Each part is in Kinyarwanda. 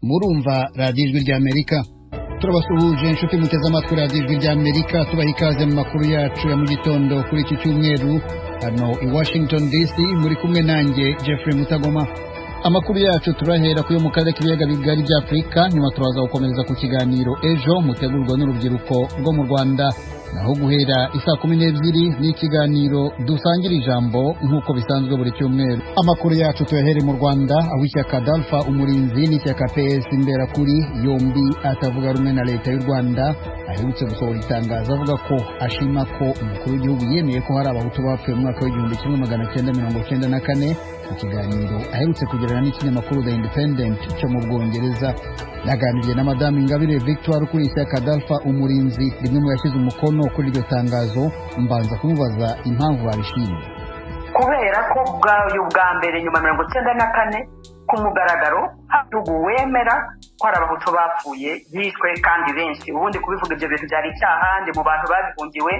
murumva radiyo ijwi ry'Amerika. Turabasuhuje inshuti muteze amatwi radiyo ijwi ry'Amerika, tubaha ikaze mu makuru yacu ya mu gitondo kuri iki cyumweru hano i Washington DC, muri kumwe nanjye Jeffrey Mutagoma. Amakuru yacu turahera ku yo mu karere k'ibiyaga bigari bya Afurika, nyuma turaza gukomereza ku kiganiro ejo mutegurwa n'urubyiruko rwo mu Rwanda, naho guhera isaa 12 ni ikiganiro dusangira ijambo nk'uko bisanzwe buri cyumweru. Amakuru yacu tuyahere mu Rwanda, aho ishyaka Dalfa Umurinzi n'ishyaka PS Imberakuri yombi atavuga rumwe na leta y'u Rwanda aherutse gusohora itangazo avuga ko ashima ko umukuru w'igihugu yemeye ko hari abahutu bapfuye mu mwaka w'1994 mu kiganiro aherutse kugirana n'ikinyamakuru The Independent cyo mu Bwongereza. Yaganiriye na Madame Ingabire Victoire kuri ishyaka Dalfa Umurinzi, rimwe mu yashyize umukono kuri iryo tangazo. Mbanza kumubaza impamvu babishimye. Kubera ko bwa mbere nyuma 94 ku mugaragaro hadugu wemera ko hari abahutu bapfuye yishwe kandi benshi. Ubundi kubivuga ibyo bintu byari cyahandi mu bantu babihungiwe,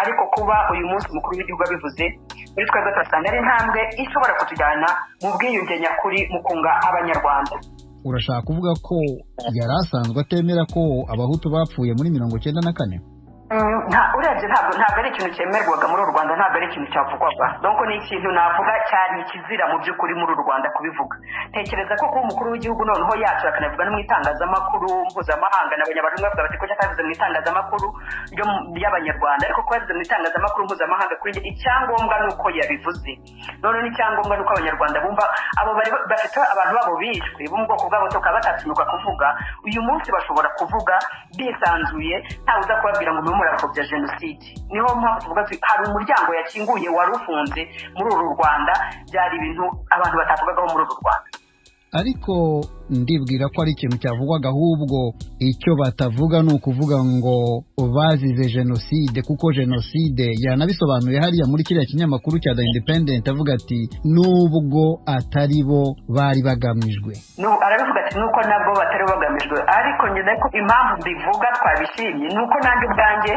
ariko kuba uyu munsi mukuru w'igihugu abivuze muri twebwe turasanga ari intambwe ishobora kutujyana mu bwiyunge nyakuri mu kunga Abanyarwanda. Urashaka kuvuga ko yari asanzwe atemera ko abahutu bapfuye muri 94? Urebye ntabwo ari ikintu cyemerwaga muri Rwanda, ntabwo ari ikintu cyavugwaga. Donc ni ikintu navuga cyane ikizira mu by'ukuri muri Rwanda kubivuga. Tekereza ko kuba umukuru w'igihugu noneho yacu akanavuga no mu itangazamakuru mpuzamahanga, n'abanyarwanda bavuga bati ko cyakavuze mu itangazamakuru y'Abanyarwanda, ariko ko yavuze mu itangazamakuru mpuzamahanga kuri icyangombwa nuko yabivuze. None ni icyangombwa nuko Abanyarwanda bumva abo bari bafite abantu babo bishwe bo mu bwoko bwabo tukaba batatinyuka kuvuga. Uyu munsi bashobora kuvuga bisanzuye ntawe uza kubabwira ngo murapfobya jenoside. Niho mpamvu tuvuga hari umuryango yakinguye wari ufunze muri uru Rwanda, byari ibintu abantu batavugagaho muri uru Rwanda. Ariko ndibwira ko ari ikintu cyavugwaga, ahubwo icyo batavuga ni ukuvuga ngo bazize jenoside, kuko jenoside yanabisobanuye hariya muri kiriya kinyamakuru cya The Independent avuga ati nubwo atari bo bari bagamijwe. Arabivuga ati nuko nabwo batari bagamijwe, ariko nyine ko impamvu mbivuga twabishimye nuko nanjye ubwanjye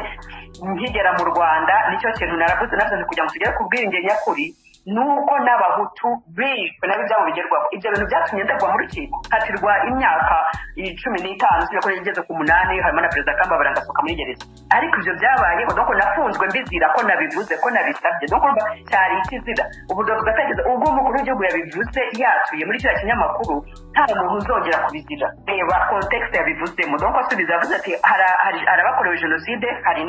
nkigera mu Rwanda nicyo kintu naravuze kugira ngo tugere ku bwiyunge nyakuri, nuko n'abahutu bishwe nabo byabo bigerwaho. Ibyo bintu byatumye ndagwa mu rukiko hatirwa imyaka 15 sibyo ko yigeze ku 8, harimo na Perezida Kambabara ngasoka muri gereza. Ariko ibyo byabaye nuko nafunzwe mbizira ko nabivuze ko nabisabye, nuko cyari ikizira. Ubu ndavugatageza ubwo umukuru w'igihugu yabivuze yatuye muri kiriya kinyamakuru, nta muntu uzongera kubizira. Reba context yabivuzemo, nuko asubiza avuze ati hari abakorewe jenoside, hari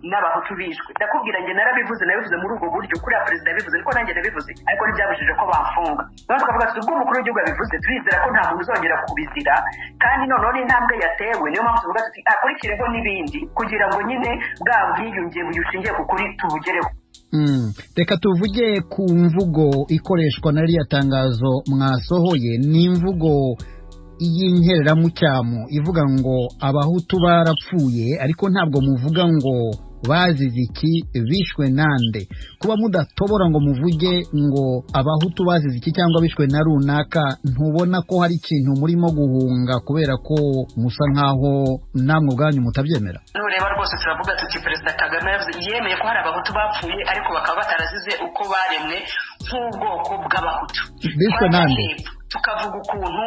n'abahutu bishwe. Ndakubwira nge nabivuze muri ubwo buryo kuri Perezida yabivuze ko nanjye nabivuze, ariko ntibyabujije ko bafunga. None twavuga ati ubwo umukuru w'igihugu yabivuze turizera ko nta muntu uzongera kubizira, kandi noneho n'intambwe yatewe. Niyo mpamvu tuvuga ati akurikireho n'ibindi kugira ngo nyine bwa bwiyunge bushingiye ku kuri tubugereho. Reka tuvuge ku mvugo ikoreshwa na ririya tangazo mwasohoye. Ni imvugo y'inkereramucyamo ivuga ngo abahutu barapfuye, ariko ntabwo muvuga ngo bazize iki, bishwe nande. Kuba mudatobora ngo muvuge ngo abahutu bazize iki cyangwa bishwe na runaka, ntubona ko hari ikintu murimo guhunga kubera ko musa nkaho namwe ubwanyu mutabyemera? Nureba rwose turavuga tuti Perezida Kagame yemeye ko hari abahutu bapfuye, ariko bakaba batarazize uko baremwe nk'ubwoko bw'abahutu. Bishwe nande tukavuga ukuntu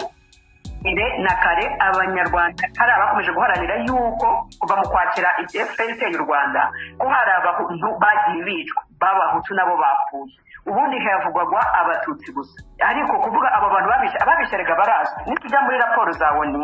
na kare Abanyarwanda hari abakomeje guharanira yuko kuva mu kwakira FPR y'u Rwanda ko hari abahutu bagiye bicwa, b'abahutu nabo bapfuye. Ubundi havugwagwa Abatutsi gusa, ariko kuvuga aba bantu ababishyiraga barazwi. Nitujya muri raporo za ONU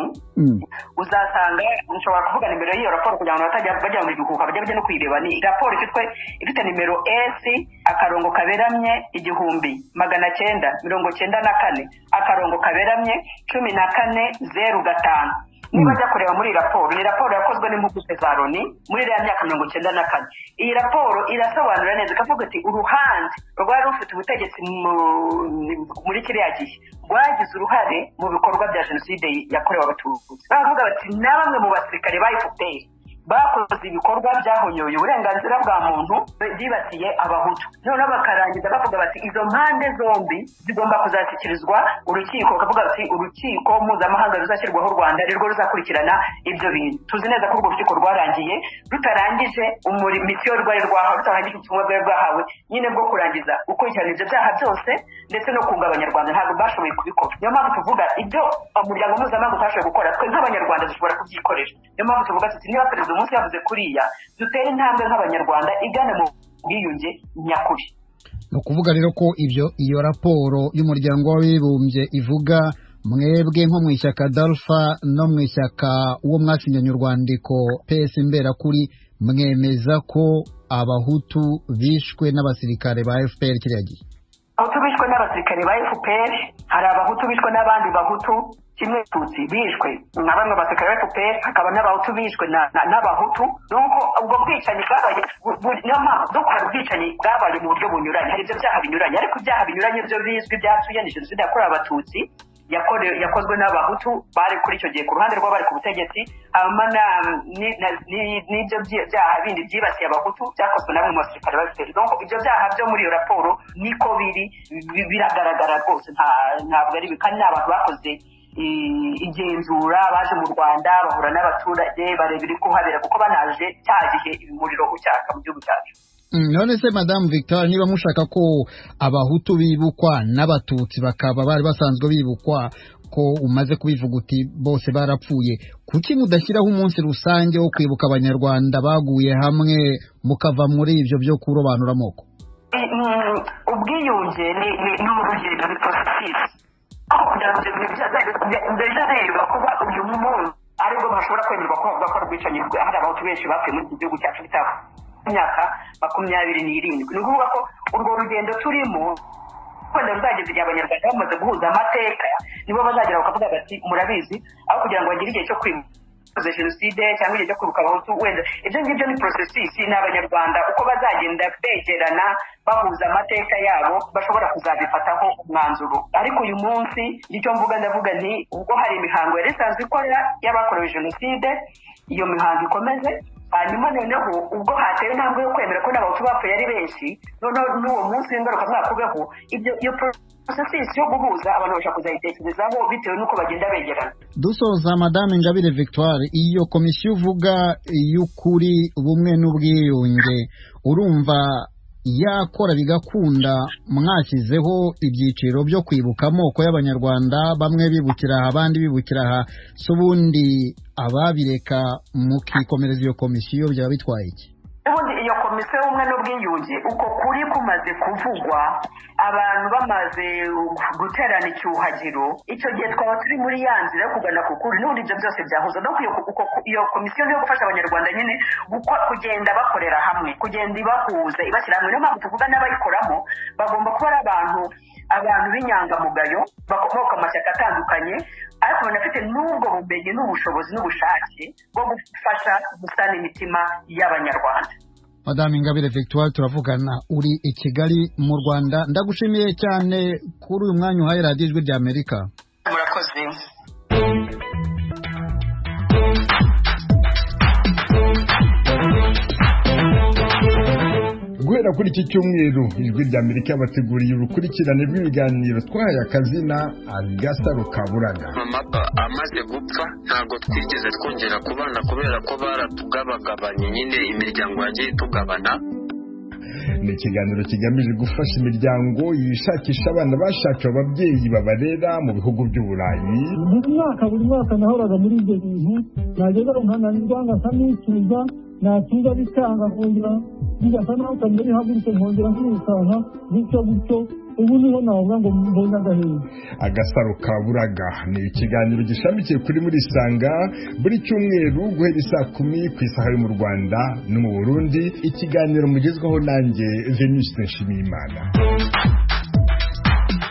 uzasanga nshobora kuvuga nimero y'iyo raporo kugira ngo bajya mu gihugu bajya no kwireba. Ni raporo ifite nimero S/1994/14/005. Niba bajya kureba muri raporo, ni raporo yakozwe n'impuguke za Loni muri ya myaka 94. Iyi raporo irasobanura neza ikavuga ati uruhande rwari rufite ubutegetsi muri kiriya gihe rwagize uruhare mu bikorwa bya jenoside yakorewe Abatutsi. Baravuga bati na bamwe mu basirikare ba FPR bakoze ibikorwa byahonyoye uburenganzira bwa muntu byibasiye abahutu noneho bakarangiza bavuga bati izo mpande zombi zigomba kuzashyikirizwa urukiko bakavuga bati urukiko mpuzamahanga ruzashyirwaho u Rwanda nirwo ruzakurikirana ibyo bintu tuzi neza ko urwo rukiko rwarangiye rutarangije misiyo rwari rwahawe rutarangije ubutumwa bwari bwahawe nyine bwo kurangiza gukurikirana ibyo byaha byose ndetse no kunga abanyarwanda ntabwo bashoboye kubikora niyo mpamvu tuvuga ibyo umuryango mpuzamahanga utashoboye gukora twe nk'abanyarwanda dushobora kubyikorera niyo mpamvu tuvuga tuti niba perezida umunsi yavuze kuriya dutere intambwe nk'abanyarwanda igane mu bwiyunge nyakuri. ni ukuvuga rero ko iyo raporo y'umuryango w'abibumbye ivuga mwebwe nko mu ishyaka Dalfa no mu ishyaka uwo mwasinyanye urwandiko PS Imberakuri mwemeza ko abahutu bishwe n'abasirikare ba FPR kiriya gihe. Abahutu bishwe n'abasirikare ba FPR, hari abahutu bishwe n'abandi bahutu kimwe tutsi bishwe na bamwe basirikare ba FPR, hakaba n'abahutu bishwe n'abahutu. Nuko ubwo bwicanyi bwabaye dukora ubwicanyi bwabaye mu buryo bunyuranye, hari ibyo byaha binyuranye, ariko ibyaha binyuranye byo bizwi byatuye ni jenoside yakorewe abatutsi yakozwe n'abahutu bari kuri icyo gihe ku ruhande rw'abari ku butegetsi, hanyuma n'ibyo byaha bindi byibasiye abahutu byakozwe na bamwe mu basirikare ba FPR. Donc ibyo byaha byo muri iyo raporo niko biragaragara rwose, ntabwo ari kandi n'abantu bakoze igenzura baje mu Rwanda bahura n'abaturage bareba iri kuhabera kuko banaje cya gihe umuriro ucyaka mu gihugu cyacu. None se Madame Victoire, niba mushaka ko abahutu bibukwa n'abatutsi bakaba bari basanzwe bibukwa ko umaze kubivuga uti bose barapfuye, kuki mudashyiraho umunsi rusange wo kwibuka abanyarwanda baguye hamwe mukava muri ibyo byo kurobanura amoko? Ubwiyunge ni urugendo ni processus kugira ngo mbere reba kuba uyu muntu aribwo bashobora kwemerwa ko bavuga ko urwicanyi hari abahutu benshi bapfuye muri iki gihugu cyacu bitaba imyaka 27. Ni ukuvuga ko urwo rugendo turimo kwenda ruzageza igihe abanyarwanda bamaze guhuza amateka nibo bazagera bakavuga bati murabizi, aho kugira ngo bagire igihe cyo kwibuka jenoside cyangwa igihe cyo kwibuka abahutu, wenda ibyo ngibyo ni processus. Ni abanyarwanda uko bazagenda begerana bahuza amateka yabo bashobora kuzabifataho umwanzuro. Ariko uyu munsi icyo ndavuga nti ubwo hari imihango yari isanzwe ikora y'abakorewe jenoside, iyo mihango ikomeze, hanyuma noneho ubwo hatewe intambwe yo kwemera ko n'abahutu bapfuye ari benshi, noneho n'uwo munsi w'ingarukamwaka ubeho, iyo processus yo guhuza abantu bashaka kuzayitekerezaho bitewe n'uko bagenda begerana. Dusoza, Madame Ingabire Victoire, iyo komisiyo uvuga y'ukuri ubumwe n'ubwiyunge urumva yakora bigakunda? Mwashyizeho ibyiciro byo kwibuka amoko y'abanyarwanda, bamwe bibukira aha abandi bibukira aha, so ubundi ababireka mukikomereza iyo komisiyo byaba bitwaye iki? Ubundi iyo komisiyo y'ubumwe n'ubwiyunge uko kuri kumaze kuvugwa, abantu bamaze guterana icyuhagiro, icyo gihe twaba turi muri ya nzira yo kugana ku kuri, n'ubundi ibyo byose byahuza. No iyo komisiyo yo gufasha abanyarwanda nyine kugenda bakorera hamwe, kugenda ibahuza ibashyira hamwe. Niyo mpamvu tuvuga n'abayikoramo bagomba kuba ari abantu b'inyangamugayo bakomoka mu mashyaka atandukanye, ariko banafite n'ubwo bumenyi n'ubushobozi n'ubushake bwo gufasha gusana imitima y'abanyarwanda. Madame Ingabire Victoire, turavugana uri i Kigali mu Rwanda. Ndagushimiye cyane kuri uyu mwanya uhaye radiyo Ijwi ry'Amerika. Murakoze. Guhera kuri iki cyumweru Ijwi ry'Amerika bateguriye urukurikirane rw'ibiganiro twahaye akazina Agasaro Kaburaga. Mama amaze gupfa ntabwo twigeze twongera kubana kubera ko baratugabagabanye, nyine imiryango yagiye itugabana. Ni ikiganiro kigamije gufasha imiryango yishakisha abana bashakiwe ababyeyi babarera mu bihugu by'Uburayi. Buri mwaka nahoraga muri ibyo bintu, nageza nkananirwa nkasamwicuza, natuza bikanga kongera bigasa naho kamere hagurutse nkongera nkwirukanka gutyo ubu niho navuga ngo mbonye agahinda. Agasaro Kaburaga ni ikiganiro gishamikiye kuri muri Isanga buri cyumweru guhera saa 10 ku isaha yo mu Rwanda no mu Burundi. Ikiganiro mugezweho nanjye Venuste Nshimiyimana.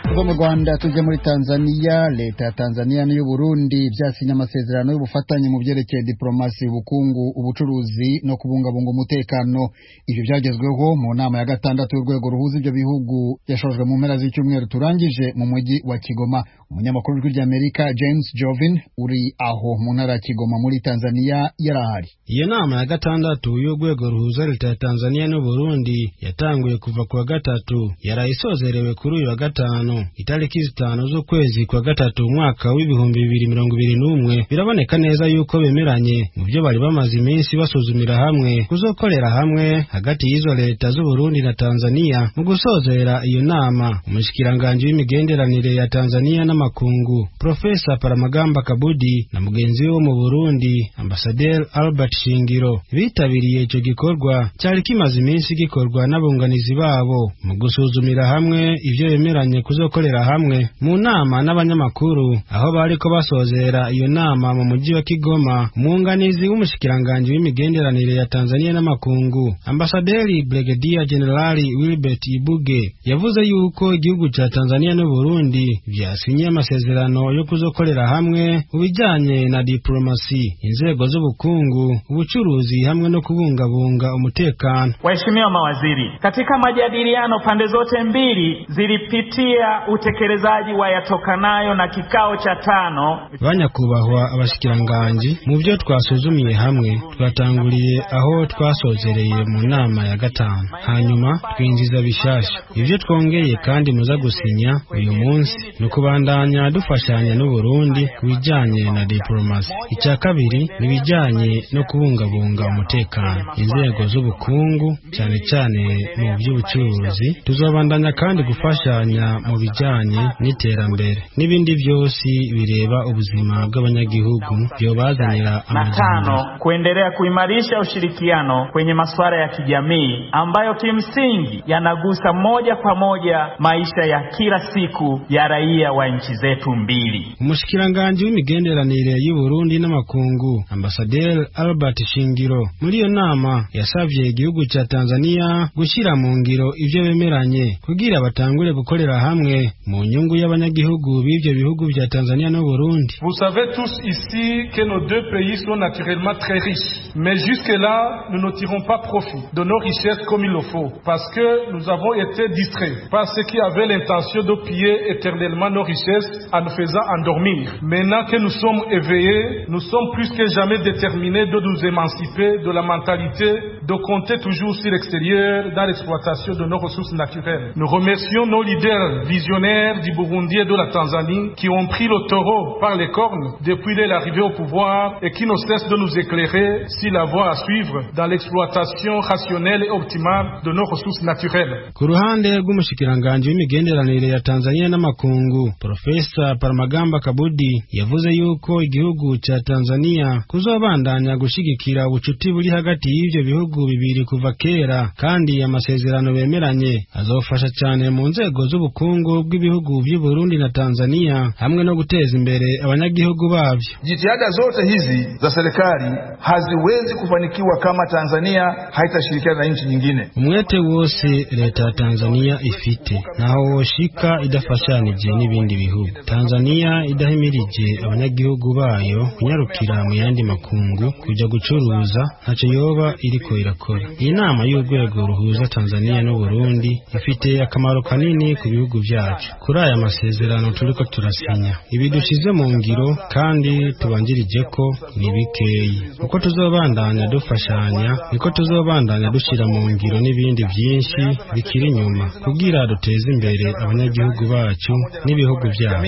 Kuva mu Rwanda tujye muri Tanzania. Leta ya Tanzania n'u Burundi byasinye amasezerano y'ubufatanye mu byerekeye diplomasi, ubukungu, ubucuruzi no kubungabunga umutekano. Ibyo byagezweho mu nama ya gatandatu y'urwego ruhuza ibyo bihugu yashojwe mu mpera z'icyumweru turangije mu mujyi wa Kigoma. Umunyamakuru w'Ijwi ry'Amerika James Jovin uri aho mu ntara ya Kigoma muri Tanzania yarahari. Iyo nama ya gatandatu y'urwego ruhuza leta ya Tanzania n'u Burundi yatanguye kuva ku wa gatatu yarayisozerewe kuri uyu wa gatanu itariki 5 z'ukwezi kwa gatatu umwaka w'ibihumbi 2021. Biraboneka neza yuko bemeranye mu byo bari bamaze iminsi basuzumira hamwe kuzokorera hamwe hagati y'izo leta z'u Burundi na Tanzania. Mu gusozera iyo nama, umushikiranganje w'imigenderanire ya Tanzania n'amakungu Profesa Paramagamba Kabudi na mugenzi we mu Burundi Ambassadeur Albert Shingiro bitabiriye ico gikorwa cyari kimaze iminsi gikorwa n'abunganizi babo mu gusuzumira hamwe ivyo bemeranye kuzokorera hamwe. Mu nama n'abanyamakuru aho bariko basozera iyo nama mu mujyi wa Kigoma, umwunganizi w'umushikiranganje w'imigenderanire ya Tanzania n'amakungu Ambassadeur Brigadier General Wilbert Ibuge yavuze yuko igihugu ca Tanzania n'u Burundi vyasinye amasezerano yo kuzokorera hamwe ubijanye na diplomasi, inzego z'ubukungu, ubucuruzi hamwe no kubungabunga umutekano. Waheshimiwa mawaziri, katika majadiliano pande zote mbili zilipitia utekelezaji wa yatokanayo na kikao cha 5. Banyakubahwa abashikiranganje, mu byo twasuzumiye hamwe twatanguriye aho twasozereye mu nama ya gatanu, hanyuma twinjiza bishasha ivyo twongeye kandi muza gusinya uyu munsi no kubandanya dufashanya n'u Burundi kubijanye na diplomasi. Icya kabiri nibijanye no kubungabunga umutekano, inzego z'ubukungu cyane cyane mu by'ubucuruzi. Tuzobandanya kandi gufashanya mu bijanye n'iterambere n'ibindi byose bireba ubuzima bw'abanyagihugu byo bazanira amajyambere. Kuendelea kuimarisha ushirikiano kwenye masuala ya kijamii ambayo kimsingi yanagusa moja kwa moja maisha ya kila siku ya raia wa nchi zetu mbili. Umushikiranganje w'imigenderanire y'u Burundi n'amakungu Ambassadeur Albert Shingiro muri iyo nama yasavye igihugu ca Tanzania gushira mu ngiro ivyo bemeranye kugira batangure gukorera hamwe mu nyungu y'abanyagihugu b'ivyo bihugu vya Tanzania no Burundi. Vous savez tous ici que nos deux pays sont naturellement très riches, mais jusque-là nous ne tirons pas profit de nos richesses comme il le faut, parce que nous avons été distraits par ceux qui avaient l'intention de piller éternellement nos richesses en nous faisant endormir. Maintenant que nous sommes éveillés, nous sommes plus que jamais déterminés de nous émanciper de la mentalité de compter toujours sur l'extérieur dans l'exploitation de nos ressources naturelles. Nous remercions nos leaders visionnaires du Burundi et de la Tanzanie qui ont pris le taureau par les cornes depuis l'arrivée au pouvoir et qui ne cessent de nous éclairer sur la voie à suivre dans l'exploitation rationnelle et optimale de nos ressources naturelles. Ku ruhande rw'umushikiranganje w'imigenderanire ya Tanzania n'amakungu Profesa Paramagamba Kabudi yavuze yuko igihugu ca Tanzania kuzobandanya gushigikira ubucuti buri hagati y'ivyo bihugu bibiri kuva kera, kandi amasezerano bemeranye azofasha cyane mu nzego z'ubukungu bw'ibihugu by'u Burundi na Tanzania hamwe no guteza imbere abanyagihugu babyo. Jitihada zote hizi za serikali haziwezi kufanikiwa kama Tanzania haitashirikiana na nchi nyingine. Umwete wose leta ya Tanzania ifite naho woshika idafashanije n'ibindi bihugu. Tanzania idahimirije abanyagihugu bayo kunyarukira mu yandi makungu kuja gucuruza ntaco yoba iriko irakora. Iyi nama y'urwego ruhuza Tanzania no Burundi ifite akamaro kanini ku bihugu byacu. Kuri aya masezerano turiko turasinya ibi dushize mu ngiro kandi tubanjirije ko ni bikeyi. Uko tuzobandanya dufashanya niko tuzobandanya dushira mu ngiro n'ibindi byinshi bikiri inyuma kugira duteze imbere abanyagihugu bacu n'ibihugu byabo.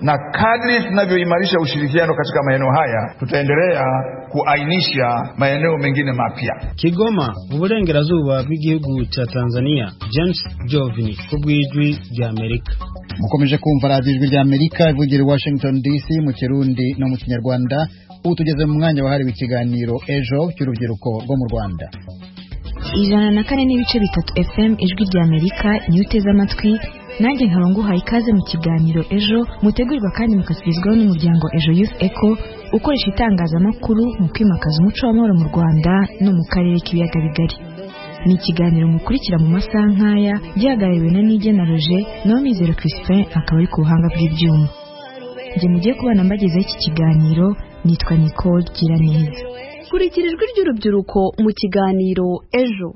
Na kadri tunavyoimarisha ushirikiano katika maeneo haya tutaendelea kuainisha maeneo mengine mapya. Kigoma, uburengerazuba bw'igihugu cha Tanzania. James Jovini kubwijwi rya Amerika. Mukomeje kumva radio ijwi rya Amerika ivugira i Washington DC mu Kirundi no mu Kinyarwanda. Ubu tugeze mu mwanya wahariwe ikiganiro ejo cy'urubyiruko rwo mu Rwanda. 104.3 FM ijwi rya Amerika niyo uteze amatwi. Nanjye nkaba nguhaye ikaze mu kiganiro ejo mutegurirwa kandi mukasubizwaho n'umuryango Ejo Youth Echo ukoresha itangazamakuru mu kwimakaza umuco w'amahoro mu Rwanda no mu karere k'ibiyaga bigari. ni ikiganiro mukurikira mu masaha nk'aya gihagarariwe na Nigena Roger naho Mizero Crispin akaba ari ku buhanga bw'ibyuma. Njye mugiye kubana mbagezeho iki kiganiro nitwa Nicole Giraneza. Kurikira ijwi ry'urubyiruko mu kiganiro ejo.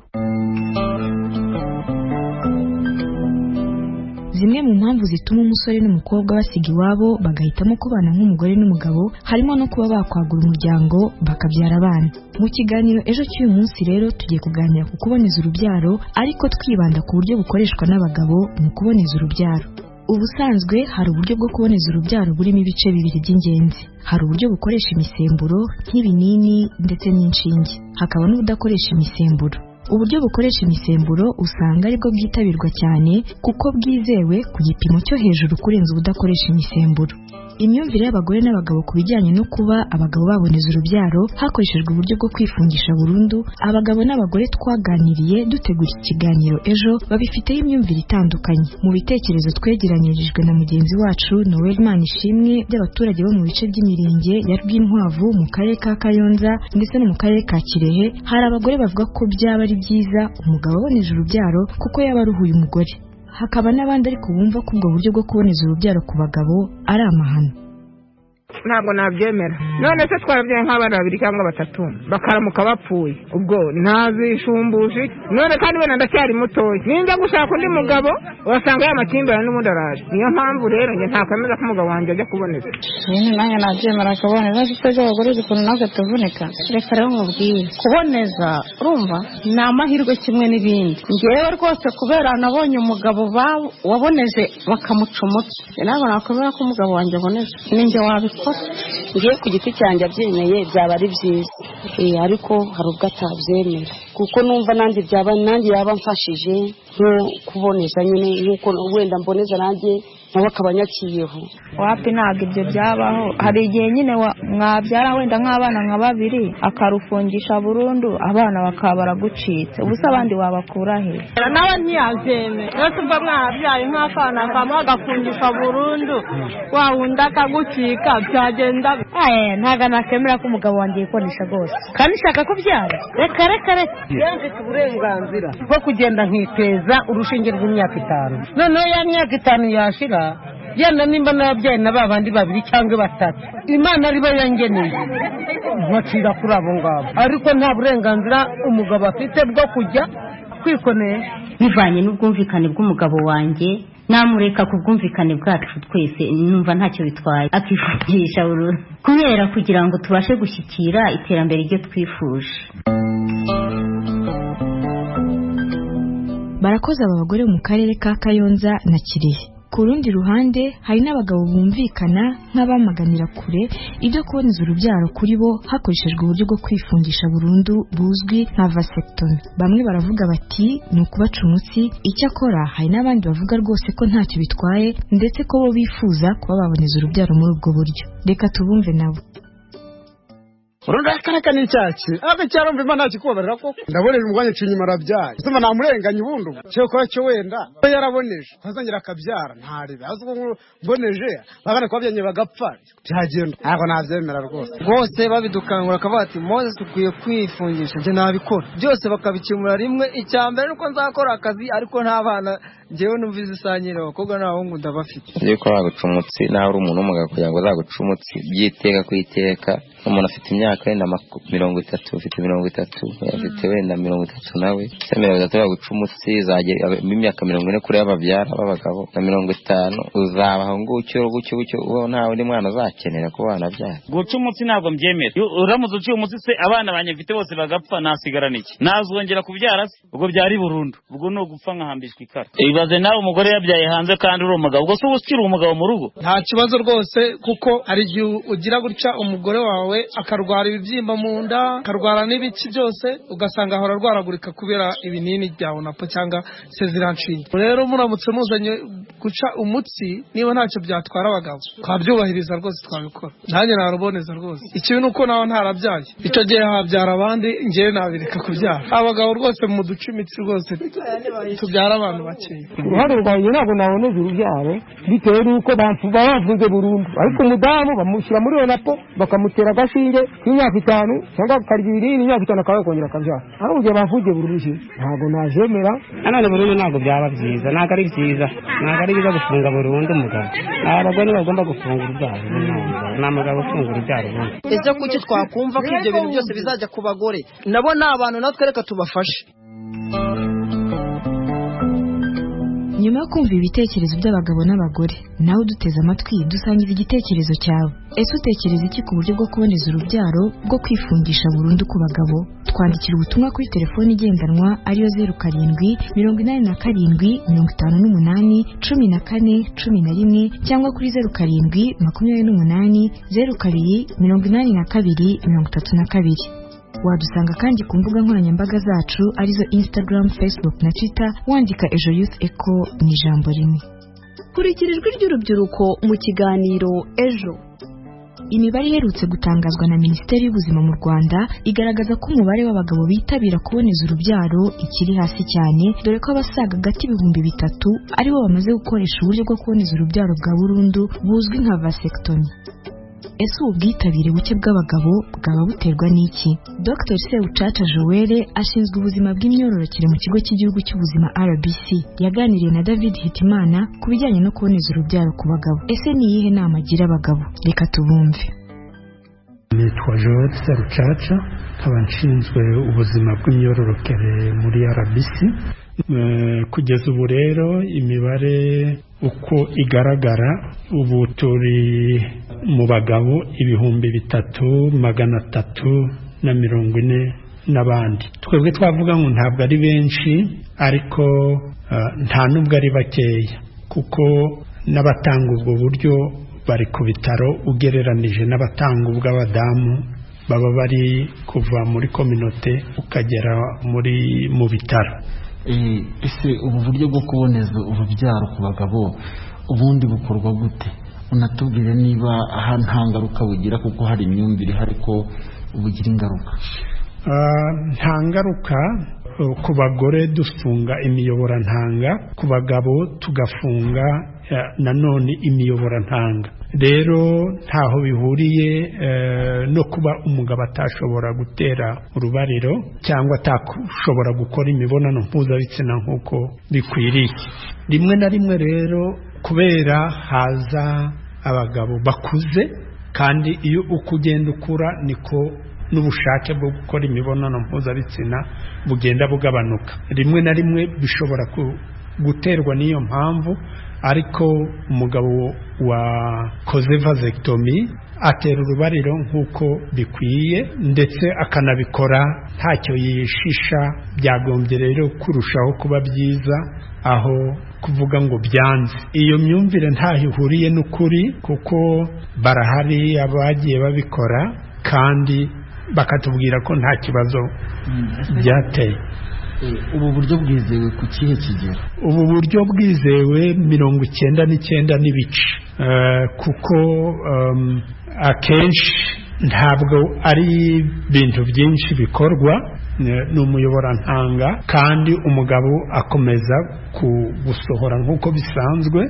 Zimwe mu mpamvu zituma umusore n'umukobwa basiga iwabo bagahitamo kubana nk'umugore n'umugabo harimo no kuba bakwagura umuryango bakabyara abana. Mu kiganiro ejo cy'uyu munsi rero tugiye kuganira ku kuboneza urubyaro ariko twibanda ku buryo bukoreshwa n'abagabo mu kuboneza urubyaro. Ubusanzwe hari uburyo bwo kuboneza urubyaro burimo ibice bibiri by'ingenzi. Hari uburyo bukoresha imisemburo nk'ibinini ndetse n'inshinge, hakaba n'ubudakoresha imisemburo. Uburyo bukoresha imisemburo usanga aribwo bwitabirwa cyane kuko bwizewe ku gipimo cyo hejuru kurenza ubudakoresha imisemburo. Imyumvire y'abagore n'abagabo ku bijyanye no kuba abagabo baboneza urubyaro hakoreshejwe uburyo bwo kwifungisha burundu, abagabo n'abagore twaganiriye dutegura iki kiganiro ejo babifiteho imyumvire itandukanye. Mu bitekerezo twegeranyirijwe na mugenzi wacu Noel Manishimwe by'abaturage bo mu bice by'imirenge ya Rwinkwavu mu karere ka Kayonza ndetse no mu karere ka Kirehe, hari abagore bavuga ko byaba ari byiza umugabo aboneje urubyaro kuko yaba aruhuye umugore. Hakaba n'abandi ariko bumva ko ubwo buryo bwo kuboneza urubyaro ku bagabo ari amahano. Ntabwo nabyemera. None se twarabyaye nk'abana 2 cyangwa 3 bakaramuka bapfuye, ubwo ntazishumbuje. None kandi wenda ndacyari mutoya, ninjya gushaka undi mugabo wasanga y'amakimbirane n'ubundi araje. Niyo mpamvu rero nge ntakwemeza ko umugabo wanjye ajya kuboneza. Nanjye nabyemera akaboneza ariko abagore zikuntu natwe tuvunika. Reka rero mubwire kuboneza urumva ni amahirwe kimwe n'ibindi. Ngewe rwose kubera nabonye umugabo waboneje bakamuca umutwe, ntabwo nakwemera ko umugabo wanjye aboneza. Ninjye wabikora. Ngiye ku giti cyanjye abyemeye byaba ari byiza, ariko hari ubwo atabyemera kuko numva nanjye yaba mfashije nko kuboneza nyine nk'uko wenda mboneza nanjye nawe akabanyakiyeho. Wapi ntabwo ibyo byabaho. Hari igihe nyine mwabyara wenda nk'abana nka 2 akarufungisha burundu abana bakaba baragucitse, ubusa abandi wabakura he? Nawe ntiyazeme rero umva mwabyaye nk'akana kamwe agafungisha burundu wa wundi akagucika byagenda. Ntago nakemera ko umugabo wanjye yikonesha rwose kandi nshaka kubyara. Reka mfite uburenganzira bwo kugenda nkiteza urushinge rw'imyaka 5. Noneho ya myaka 5 yashira yenda nimba nabyaye na babandi 2 cyangwa 3 Imana aribo yangeneye nkacira kuri abo ngabo, ariko nta burenganzira umugabo afite bwo kujya kwikonesha. Bivanye n'ubwumvikane bw'umugabo wanjye namureka ku bwumvikane bwacu twese numva ntacyo bitwaye akifungisha burundu kubera kugira ngo tubashe gushyikira iterambere ryo twifuje. Barakoze aba bagore mu karere ka Kayonza na Kirehe. Ku rundi ruhande hari n'abagabo bumvikana nk'abamaganira kure ibyo kuboneza urubyaro kuri bo hakoreshejwe uburyo bwo kwifungisha burundu buzwi nka vasectomy. Bamwe baravuga bati ni ukubaca umutsi, icyakora hari n'abandi bavuga rwose ko ntacyo bitwaye ndetse ko bo bifuza kuba baboneza urubyaro muri ubwo buryo. Reka tubumve nabo. Urunda karaka n'icyaci abe cyarumva Imana kikubabarira ko ndabonera umwanya cy'inyuma arabyaye usoma namurenganya ubundu cyo kwa cyo wenda yaraboneje azongera akabyara ntaribe azwo mboneje babana ko babyanye bagapfa byagenda ntabwo nabyemera rwose babidukangura akavuga ati Moses ukwiye kwifungisha nje nabikora byose bakabikemura rimwe. Icyambere nuko nzakora akazi ariko nta bana ngewe numvize isanyire abakobwa n'abahungu ndabafite. Ngiye ko baguca umutsi nawe uri umuntu w'umugabo kugira ngo azaguca umutsi byiteka kwiteka. Umuntu afite imyaka wenda 30 ufite 30 afite wenda 30 nawe se 30 baguca umutsi zagera imyaka 40 kuri ababyara b'abagabo na 50 uzabaho ngucyo uwo ntawe undi mwana azakenera ko bana byara. Guca umutsi ntabwo mbyemera. Uramutse uciye umutsi se abana banye mfite bose bagapfa nasigara niki? Nazongera kubyara se ubwo byari burundu, ubwo no gupfa nkahambishwa ikara. Ibaze nawe umugore yabyaye hanze kandi uri umugabo, ubwo se ukiri umugabo mu rugo nta kibazo rwose kuko ari gihe ugira gutya umugore wawe akarwara ibibyimba mu nda, akarwara n'ibiki byose ugasanga ahora arwaragurika kubera ibinini bya unapo cyangwa seziranshinge. Rero muramutse muzanye guca umutsi niba ntacyo byatwara abagabo twabyubahiriza rwose twabikora. Nanjye naruboneza rwose. Ikibi nuko nawe ntarabyaye icyo gihe habyara abandi ngewe nabireka kubyara. Abagabo rwose mu duca imitsi rwose tubyara abantu bakeya. Uruhare rwanjye ntabwo naboneza urubyaro bitewe n'uko bafunze burundu, ariko umudamu bamushyira muri onapo bakamutera agashinge k'imyaka 5 cyangwa akarya ibinini imyaka 5 akaba kongera akabyara aho ugiye bavuge buruje ntabwo najemera anone burundu ntabwo byaba byiza ntabwo ari byiza gufunga burundu umugabo abagore bagomba gufunga urubyaro n'amagabo gufunga urubyaro ese kuki twakumva ko ibyo bintu byose bizajya ku bagore nabo ni abantu natwe reka tubafashe. nyuma yo kumva ibitekerezo by'abagabo n'abagore nawe uduteze amatwi dusangiza igitekerezo cyawe. Ese utekereza iki ku buryo bwo kuboneza urubyaro bwo kwifungisha burundu ku bagabo? Twandikira ubutumwa kuri telefoni igendanwa ariyo 0787581411 cyangwa kuri 0728028232. Wadusanga kandi ku mbuga nkoranyambaga zacu arizo Instagram, Facebook na Twitter wandika Ejo Youth Echo mu ijambo rimwe. Kurikira ijwi ry'urubyiruko mu kiganiro Ejo. Imibare iherutse gutangazwa na Minisiteri y'Ubuzima mu Rwanda igaragaza ko umubare w'abagabo bitabira kuboneza urubyaro ikiri hasi cyane, dore ko abasaga gati 3,000 aribo bamaze gukoresha uburyo bwo kuboneza urubyaro bwa burundu buzwi nka vasectomy. Ese ubwitabire buke bw'abagabo bwaba buterwa n'iki? Dr. Sewucaca Joel ashinzwe ubuzima bw'imyororokere mu kigo cy'igihugu cy'ubuzima RBC yaganiriye na David Hitimana ku bijyanye no kuboneza urubyaro ku bagabo. Ese ni iyihe nama agira abagabo? Reka tubumve. Nitwa Joel Sewucaca, nkaba nshinzwe ubuzima bw'imyororokere muri RBC. Kugeza ubu rero imibare uko igaragara ubu turi mu bagabo 3,340 n'abandi. Twebwe twavuga ngo ntabwo ari benshi ariko nta nubwo ari bakeya kuko n'abatanga ubwo buryo bari ku bitaro ugereranije n'abatanga ubw'abadamu baba bari kuva muri community ukagera mu bitaro. Ese ubu buryo bwo kuboneza urubyaro ku bagabo ubundi bukorwa gute? Unatubwire niba nta ngaruka bugira kuko hari imyumvire ihari ko bugira ingaruka. Nta ngaruka. Ku bagore dufunga imiyoborantanga, ku bagabo tugafunga nanone imiyoborantanga. Rero ntaho bihuriye no kuba umugabo atashobora gutera urubariro cyangwa atashobora gukora imibonano mpuzabitsina nk'uko bikwiriye. Rimwe na rimwe rero kubera haza abagabo bakuze, kandi iyo uko ugenda ukura niko n'ubushake bwo gukora imibonano mpuzabitsina bugenda bugabanuka. Rimwe na rimwe bishobora guterwa n'iyo mpamvu, ariko umugabo wakoze vasectomy atera urubariro nk'uko bikwiye ndetse akanabikora ntacyo yishisha. Byagombye rero kurushaho kuba byiza aho kuvuga ngo byanze. Iyo myumvire ntaho ihuriye n'ukuri kuko barahari abagiye babikora kandi bakatubwira ko nta kibazo byateye. Ubu buryo bwizewe ku kihe kigero? Ubu buryo bwizewe 99 n'ibice, kuko akenshi ntabwo ari ibintu byinshi bikorwa, ni umuyoborantanga kandi umugabo akomeza gusohora nk'uko bisanzwe,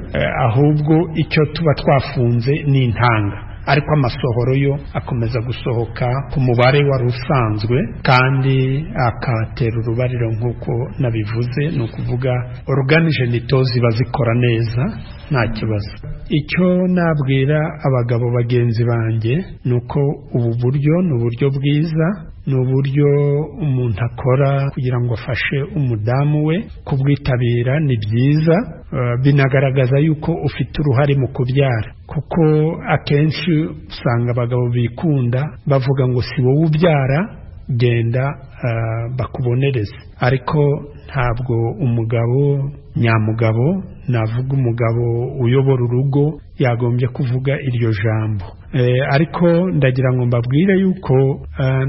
ahubwo icyo tuba twafunze ni intanga, ariko amasohoro yo akomeza gusohoka ku mubare wari usanzwe kandi akatera urubariro nk'uko nabivuze. Ni ukuvuga organigenitaux ziba zikora neza nta kibazo. Icyo nabwira abagabo bagenzi banjye ni uko ubu buryo ni uburyo bwiza, ni uburyo umuntu akora kugira ngo afashe umudamu we kubwitabira. Ni byiza, binagaragaza yuko ufite uruhare mu kubyara, kuko akenshi usanga abagabo bikunda bavuga ngo si wowe ubyara, genda bakubonereze. Ariko ntabwo umugabo nyamugabo, navuga umugabo uyobora urugo, yagombye kuvuga iryo jambo. Ariko ndagira ngo mbabwire yuko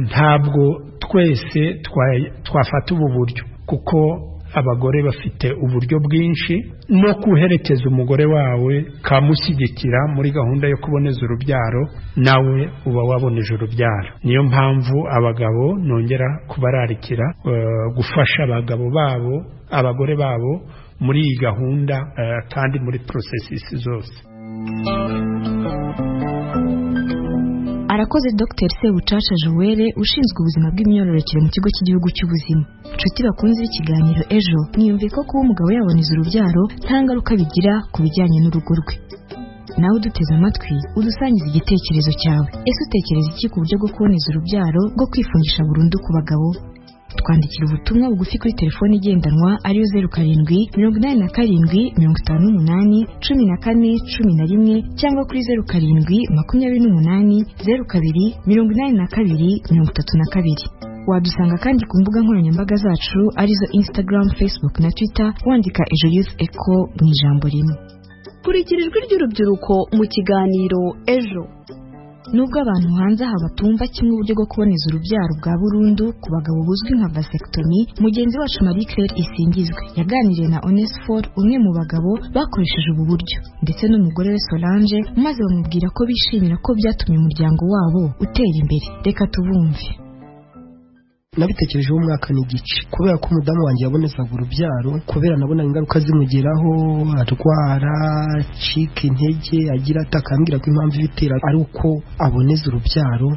ntabwo twese twafata ubu buryo, kuko abagore bafite uburyo bwinshi no kuherekeza umugore wawe kamushyigikira muri gahunda yo kuboneza urubyaro, nawe uba waboneje urubyaro. Niyo mpamvu abagabo nongera kubararikira gufasha abagore babo muri iyi gahunda kandi muri processes zose. Arakoze Dr Sebucaca Joel ushinzwe ubuzima bw'imyororokere mu kigo cy'igihugu cy'ubuzima. Nshuti bakunze ikiganiro ejo, niyumve ko kuba umugabo yaboneza urubyaro nta ngaruka bigira ku bijyanye n'urugo rwe. Nawe uduteze amatwi udusangiza igitekerezo cyawe. Ese utekereza iki ku buryo bwo kuboneza urubyaro bwo kwifungisha burundu ku bagabo? Twandikira ubutumwa bugufi kuri telefone igendanwa ariyo 0787581411 cyangwa kuri 0728028232. Wadusanga kandi ku mbuga nkoranyambaga zacu arizo Instagram, Facebook na Twitter wandika Ejo Youth Echo mu ijambo rimwe. Kurikira ijwi ry'urubyiruko mu kiganiro ejo. Nubwo abantu hanze aha batumva kimwe uburyo bwo kuboneza urubyaro bwa burundu ku bagabo buzwi nka vasectomy, mugenzi wacu Marie Claire Isingizwe yaganiriye na Onesphore, umwe mu bagabo bakoresheje ubu buryo, ndetse n'umugore we Solange, maze bamubwira ko bishimira ko byatumye umuryango wabo utera imbere. Reka tubumve. Nabitekerejeho umwaka n'igice kubera ko umudamu wanjye yabonezaga urubyaro, kubera nabona ingaruka zimugeraho, arwara, cika intege, agira atakambwira ko impamvu ibitera ari uko aboneza urubyaro.